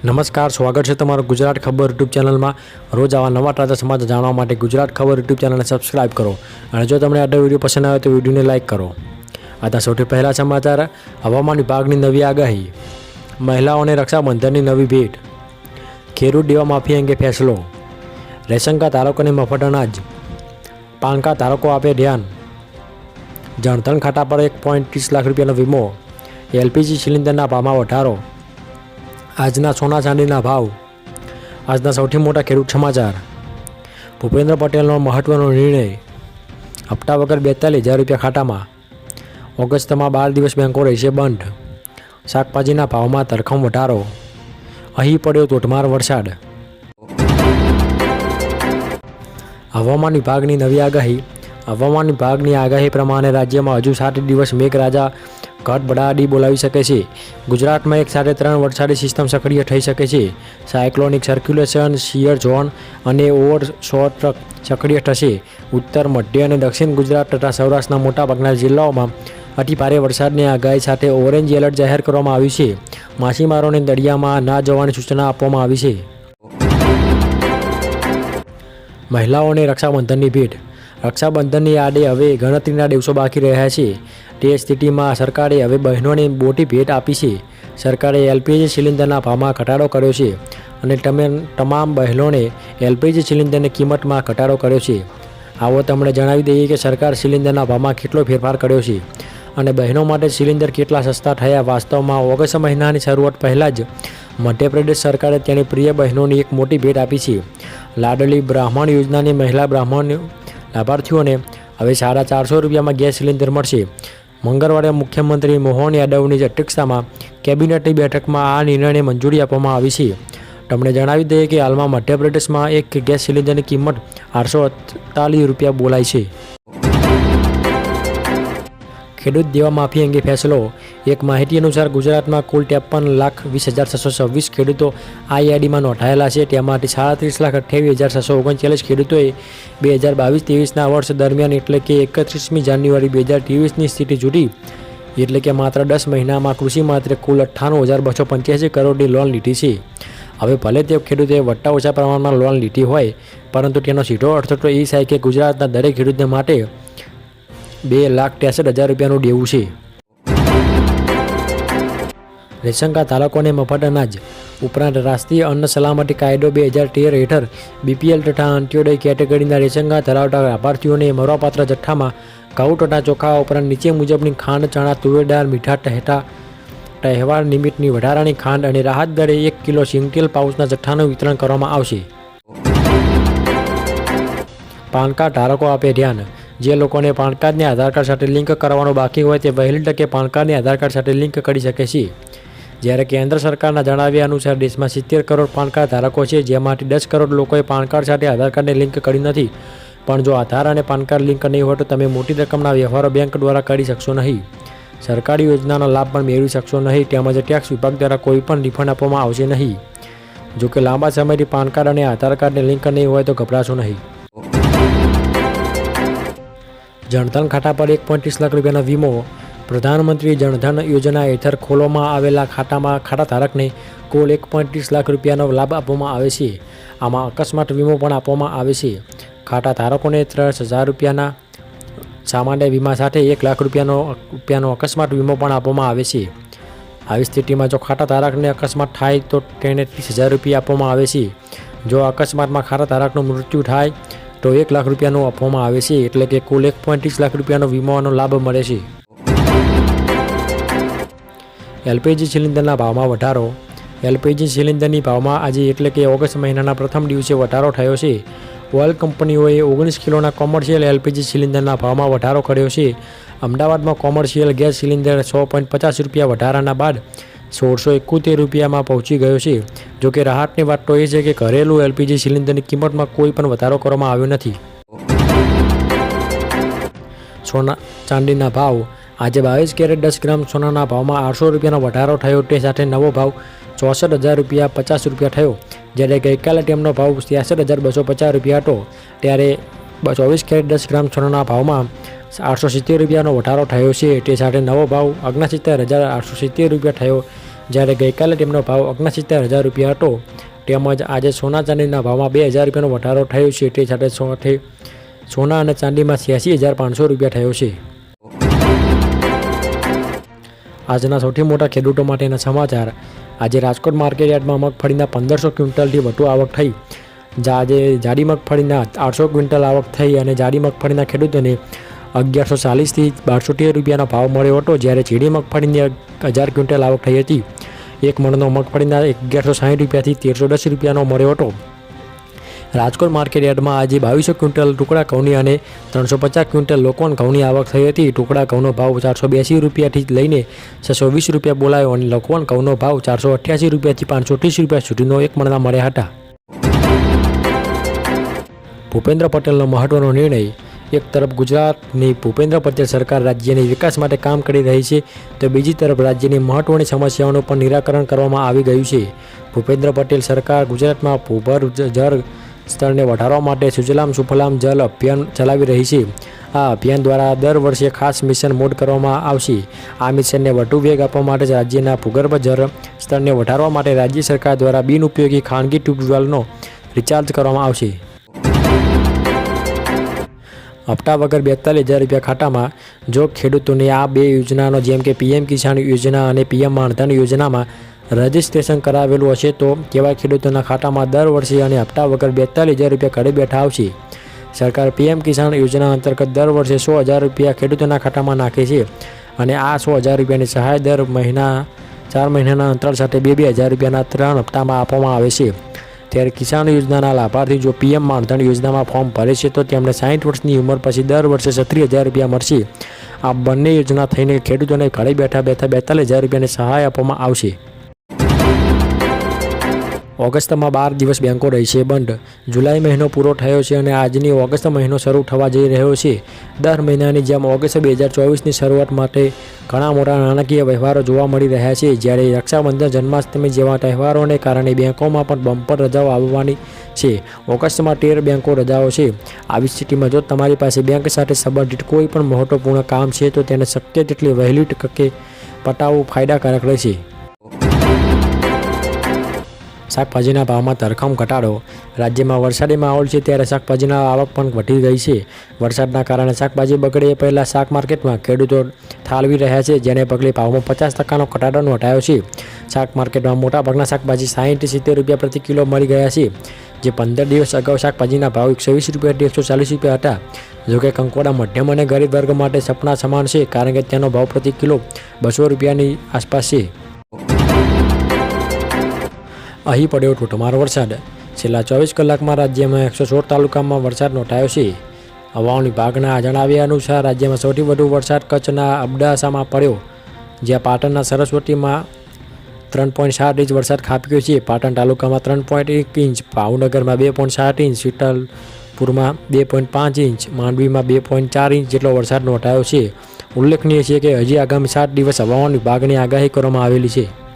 નમસ્કાર, સ્વાગત છે તમારું ગુજરાત ખબર યુટ્યુબ ચેનલમાં। રોજ આવા નવા તાજા સમાચાર જાણવા માટે ગુજરાત ખબર યુટ્યુબ ચેનલને સબસ્ક્રાઇબ કરો અને જો તમને આ વિડીયો પસંદ આવે તો વિડીયોને લાઇક કરો। આજના સૌથી પહેલા સમાચાર, હવામાન વિભાગની નવી આગાહી, મહિલાઓને રક્ષાબંધનની નવી ભેટ, ખેડૂત દેવા માફી અંગે ફેસલો, રેશન કાર્ડ ધારકોને મફત અનાજ, પાન કાર્ડ ધારકો આપે ધ્યાન, જનધન ખાતા પર 1.30 લાખ રૂપિયાનો વીમો, એલપીજી સિલિન્ડરના ભાવમાં વધારો, આજના સોના ચાંદીના ભાવ। આજના સૌથી મોટા ખેડૂત સમાચાર, ભૂપેન્દ્ર પટેલનો મહત્વનો નિર્ણય, હપ્તા વગર 42,000 રૂપિયા ખાતામાં, ઓગસ્ટમાં 12 દિવસ બેંકો રહેશે બંધ, શાકભાજીના ભાવમાં ધરખમ વધારો, અહીં પડ્યો ધોધમાર વરસાદ। હવામાન વિભાગની નવી આગાહી, હવામાન વિભાગની આગાહી પ્રમાણે રાજ્યમાં હજુ 7 દિવસ મેઘરાજા ગડબડાટી બોલાવી શકે છે। ગુજરાતમાં એક સાથે 3 વરસાદી સિસ્ટમ સક્રિય થઈ શકે છે। સાયક્લોનિક સર્ક્યુલેશન, શિયર ઝોન અને ઓવરશો ટ્રક સક્રિય થશે। ઉત્તર, મધ્ય અને દક્ષિણ ગુજરાત તથા સૌરાષ્ટ્રના મોટાભાગના જિલ્લાઓમાં અતિ ભારે વરસાદની આગાહી સાથે ઓરેન્જ એલર્ટ જાહેર કરવામાં આવ્યું છે। માછીમારોને દરિયામાં ના જવાની સૂચના આપવામાં આવી છે। મહિલાઓને રક્ષાબંધનની ભેટ, રક્ષાબંધનની આડે હવે ગણતરીના દિવસો બાકી રહ્યા છે। તે સ્થિતિમાં સરકારે હવે બહેનોને મોટી ભેટ આપી છે। સરકારે એલપીજી સિલિન્ડરના ભાવમાં ઘટાડો કર્યો છે અને તમામ બહેનોને એલપીજી સિલિન્ડરની કિંમતમાં ઘટાડો કર્યો છે। આવો તમને જણાવી દઈએ કે સરકાર સિલિન્ડરના ભાવમાં કેટલો ફેરફાર કર્યો છે અને બહેનો માટે સિલિન્ડર કેટલા સસ્તા થયા। વાસ્તવમાં ઓગસ્ટ મહિનાની શરૂઆત પહેલાં જ મધ્યપ્રદેશ સરકારે તેની પ્રિય બહેનોની એક મોટી ભેટ આપી છે। લાડલી બ્રાહ્મણ યોજનાની મહિલા બ્રાહ્મણ લાભાર્થીઓને હવે 450 રૂપિયામાં ગેસ સિલિન્ડર મળશે। મંગળવારે મુખ્યમંત્રી મોહન યાદવની અધ્યક્ષતામાં કેબિનેટની બેઠકમાં આ નિર્ણયને મંજૂરી આપવામાં આવી છે। તમને જણાવી દઈએ કે હાલમાં મધ્યપ્રદેશમાં એક ગેસ સિલિન્ડરની કિંમત 848 રૂપિયા બોલાય છે। ખેડૂત દેવા માફી અંગે ફેસલો, એક માહિતી અનુસાર ગુજરાતમાં કુલ 53,20,626 ખેડૂતો આ યાદીમાં નોંધાયેલા છે। તેમાંથી 37,28,639 ખેડૂતોએ 2022-23ના વર્ષ દરમિયાન એટલે કે 31મી જાન્યુઆરી 2023ની સ્થિતિ જુદી એટલે કે માત્ર 10 મહિનામાં કૃષિ માટે કુલ 98,285 કરોડની લોન લીધી છે। હવે ભલે તે ખેડૂતોએ વત્તા ઓછા પ્રમાણમાં લોન લીધી હોય, પરંતુ તેનો સીધો અર્થ તો એ થાય કે ગુજરાતના દરેક ખેડૂતને માટે 2,63,000 રૂપિયાનું દેવું છે। રેશન કાર્ડ ધારકોને મફત અનાજ ઉપરાંત રાષ્ટ્રીય અન્ન સલામતી કાયદો 2013 હેઠળ બીપીએલ તથા અંત્યોદય કેટેગરીના રેશન કાર્ડ ધરાવતા લાભાર્થીઓને મળવાપાત્ર જથ્થામાં ઘઉં તથા ચોખા ઉપરાંત નીચે મુજબની ખાંડ, ચણા, તુવેર દાળ, મીઠા તહેતા, તહેવાર નિમિત્તની વધારાની ખાંડ અને રાહત દરે 1 કિલો સિંગતેલ પાઉચના જથ્થાનું વિતરણ કરવામાં આવશે। પાન કાર્ડ ધારકો આપે ધ્યાન, જે લોકોને પાન કાર્ડને આધાર કાર્ડ સાથે લિંક કરવાનું બાકી હોય તે વહેલી તકે પાન કાર્ડને આધાર કાર્ડ સાથે લિંક કરી શકે છે। જ્યારે કેન્દ્ર સરકારના જણાવ્યા અનુસાર દેશમાં 70 કરોડ પાન કાર્ડ ધારકો છે, જેમાંથી 10 કરોડ લોકોએ પાન કાર્ડ સાથે આધાર કાર્ડને લિંક કર્યું નથી। પણ જો આધાર અને પાન કાર્ડ લિંક નહીં હોય તો તમે મોટી રકમના વ્યવહારો બેંક દ્વારા કરી શકશો નહીં, સરકારી યોજનાનો લાભ પણ મેળવી શકશો નહીં, તેમજ ટેક્સ વિભાગ દ્વારા કોઈ પણ રિફંડ આપવામાં આવશે નહીં। જોકે લાંબા સમયથી પાન કાર્ડ અને આધાર કાર્ડને લિંક નહીં હોય તો ગભરાશો નહીં। જનધન ખાતા પર 1.30 લાખ રૂપિયાનો વીમો, પ્રધાનમંત્રી જનધન યોજના હેઠળ ખોલવામાં આવેલા ખાતામાં ખાતાધારકને કુલ 1.30 લાખ રૂપિયાનો લાભ આપવામાં આવે છે। આમાં અકસ્માત વીમો પણ આપવામાં આવે છે। ખાતાધારકોને 30,000 રૂપિયાના સામાન્ય વીમા સાથે 1 લાખ રૂપિયાનો અકસ્માત વીમો પણ આપવામાં આવે છે। આવી સ્થિતિમાં જો ખાતાધારકને અકસ્માત થાય તો તેને 30,000 રૂપિયા આપવામાં આવે છે। જો અકસ્માતમાં ખાતાધારકનું મૃત્યુ થાય તો 1 લાખ રૂપિયાનું આપવામાં આવે છે, એટલે કે કુલ 1.30 લાખ રૂપિયાનો વીમાનો લાભ મળે છે। એલપીજી સિલિન્ડરના ભાવમાં વધારો, એલપીજી સિલિન્ડરની ભાવમાં આજે એટલે કે ઓગસ્ટ મહિનાના પ્રથમ દિવસે વધારો થયો છે। ઓઇલ કંપનીઓએ 19 કિલોના કોમર્શિયલ એલપીજી સિલિન્ડરના ભાવમાં વધારો કર્યો છે। અમદાવાદમાં કોમર્શિયલ ગેસ સિલિન્ડર 150 રૂપિયા વધારાના બાદ 1,671 રૂપિયામાં પહોંચી ગયો છે। જોકે રાહતની વાત તો એ છે કે ઘરેલું એલપીજી સિલિન્ડરની કિંમતમાં કોઈ પણ વધારો કરવામાં આવ્યો નથી। સોના ચાંદીના ભાવ, આજે 22 કેરેટ 10 ગ્રામ સોનાના ભાવમાં 800 રૂપિયાનો વધારો થયો, તે સાથે નવો ભાવ 64,000 રૂપિયા 50 રૂપિયા થયો। જ્યારે ગઈકાલે તેમનો ભાવ 63,250 રૂપિયા હતો, ત્યારે 24 કેરેટ 10 ગ્રામ સોનાના ભાવમાં 870 રૂપિયાનો વધારો થયો છે। તે સાથે નવો ભાવ 69,870 રૂપિયા થયો, જ્યારે ગઈકાલે તેમનો ભાવ 69,000 રૂપિયા હતો. તેમજ આજે સોના ચાંદીના ભાવમાં 2,000 રૂપિયાનો વધારો થયો છે. તે સાથે સોના અને ચાંદીમાં 86,500 રૂપિયા થયો છે. આજના સૌથી મોટા ખેડૂતો માટેના સમાચાર. આજે રાજકોટ માર્કેટ યાર્ડમાં મગફળીના 1500 ક્વિન્ટલથી વધુ આવક થઈ. આજે જાડી મગફળીના 800 ક્વિન્ટલ આવક થઈ અને જાડી મગફળીના ખેડૂતોને 1140થી 1213 રૂપિયાનો ભાવ મળ્યો હતો. જ્યારે ઝીણી મગફળીની 1000 ક્વિન્ટલ આવક થઈ હતી. એક મણનો મગફળીના 1160 રૂપિયાથી 1310 રૂપિયાનો મળ્યો હતો. રાજકોટ માર્કેટ યાર્ડમાં આજે 2200 ક્વિન્ટલ ટુકડા ઘઉંની અને 350 ક્વિન્ટલ લોકવન ઘઉંની આવક થઈ હતી. ટુકડા ઘઉંનો ભાવ 482 રૂપિયાથી લઈને 620 રૂપિયા બોલાયો અને લોકવન ઘઉંનો ભાવ 488 રૂપિયાથી 530 રૂપિયા સુધીનો એક મણના મળ્યા હતા. ભૂપેન્દ્ર પટેલનો મહત્વનો નિર્ણય. એક તરફ ગુજરાતની ભૂપેન્દ્ર પટેલ સરકાર રાજ્યની વિકાસ માટે કામ કરી રહી છે, તો બીજી તરફ રાજ્યની મહત્વની સમસ્યાઓનું પણ નિરાકરણ કરવામાં આવી ગયું છે. ભૂપેન્દ્ર પટેલ સરકાર ગુજરાતમાં ભૂગર્ભ જળ સ્તરને વધારવા માટે સુજલામ સુફલામ જલ અભિયાન ચલાવી રહી છે. આ અભિયાન દ્વારા દર વર્ષે ખાસ મિશન મોડ કરવામાં આવશે. આ મિશનને વધુ વેગ આપવા માટે રાજ્યના ભૂગર્ભ જળ સ્તરને વધારવા માટે રાજ્ય સરકાર દ્વારા બિનઉપયોગી ખાનગી ટ્યુબવેલનો રિચાર્જ કરવામાં આવશે. હપ્તા વગર 42,000 રૂપિયા ખાતામાં. જો ખેડૂતોને આ બે યોજનાનો જેમ કે પીએમ કિસાન યોજના અને પીએમ માનધન યોજનામાં રજિસ્ટ્રેશન કરાવેલું હશે તો તેવા ખેડૂતોના ખાતામાં દર વર્ષે અને હપ્તા વગર 42,000 રૂપિયા ઘરે બેઠા આવશે. સરકાર પીએમ કિસાન યોજના અંતર્ગત દર વર્ષે 100,000 રૂપિયા ખેડૂતોના ખાતામાં નાખે છે અને આ 100,000 રૂપિયાની સહાય દર મહિના 4 મહિનાના અંતરાલ સાથે 2,000 રૂપિયાના 3 હપ્તામાં આપવામાં આવે છે. ત્યારે કિસાન યોજનાના લાભાર્થી જો પીએમ માનધન યોજનામાં ફોર્મ ભરે છે તો તેમને 60 વર્ષની ઉંમર પછી દર વર્ષે 36,000 રૂપિયા મળશે. આ બંને યોજના થઈને ખેડૂતોને ઘરે બેઠા 42,000 રૂપિયાની સહાય આપવામાં આવશે. ઓગસ્ટમાં 12 દિવસ બેંકો રહેશે બંધ. જુલાઈ મહિનો પૂરો થયો છે અને આજની ઓગસ્ટ મહિનો શરૂ થવા જઈ રહ્યો છે. દર મહિનાની જેમ ઓગસ્ટ 2024ની શરૂઆત માટે ઘણા મોટા નાણાકીય વ્યવહારો જોવા મળી રહ્યા છે. જ્યારે રક્ષાબંધન, જન્માષ્ટમી જેવા તહેવારોને કારણે બેંકોમાં પણ બમ્પર રજાઓ આવવાની છે. ઓગસ્ટમાં 13 બેંકો રજાઓ છે. આવી સ્થિતિમાં જો તમારી પાસે બેંક સાથે સંબંધિત કોઈ પણ મહત્વપૂર્ણ કામ છે તો તેને શક્ય તેટલી વહેલી તકે પતાવવું ફાયદાકારક રહેશે. શાકભાજીના ભાવમાં ધરખમ ઘટાડો. રાજ્યમાં વરસાદી માહોલ છે ત્યારે શાકભાજીના આવક પણ વધી ગઈ છે. વરસાદના કારણે શાકભાજી બગડે એ પહેલાં શાક માર્કેટમાં ખેડૂતો ઠાલવી રહ્યા છે, જેને પગલે ભાવમાં 50% ઘટાડો નોંધાયો છે. શાક માર્કેટમાં મોટાભાગના શાકભાજી 60-70 રૂપિયા પ્રતિ કિલો મળી ગયા છે, જે 15 દિવસ અગાઉ શાકભાજીના ભાવ 120 રૂપિયાથી 140 રૂપિયા હતા. જોકે કંકોડા મધ્યમ અને ગરીબ વર્ગ માટે સપના સમાન છે, કારણ કે તેનો ભાવ પ્રતિ કિલો 200 રૂપિયાની આસપાસ છે. અહીં પડ્યો ધોધમાર વરસાદ. છેલ્લા 24 કલાકમાં રાજ્યમાં 116 તાલુકામાં વરસાદ નોંધાયો છે. હવામાન વિભાગના જણાવ્યા અનુસાર રાજ્યમાં સૌથી વધુ વરસાદ કચ્છના અબડાસામાં પડ્યો, જ્યાં પાટણના સરસ્વતીમાં 3.7 ઇંચ વરસાદ ખાબક્યો છે. પાટણ તાલુકામાં 3.1 ઇંચ, ભાવનગરમાં 2.7 ઇંચ, શીતલપુરમાં 2.5 ઇંચ, માંડવીમાં 2.4 ઇંચ જેટલો વરસાદ નોંધાયો છે. ઉલ્લેખનીય છે કે હજી આગામી 7 દિવસ હવામાન વિભાગની આગાહી કરવામાં આવેલી છે.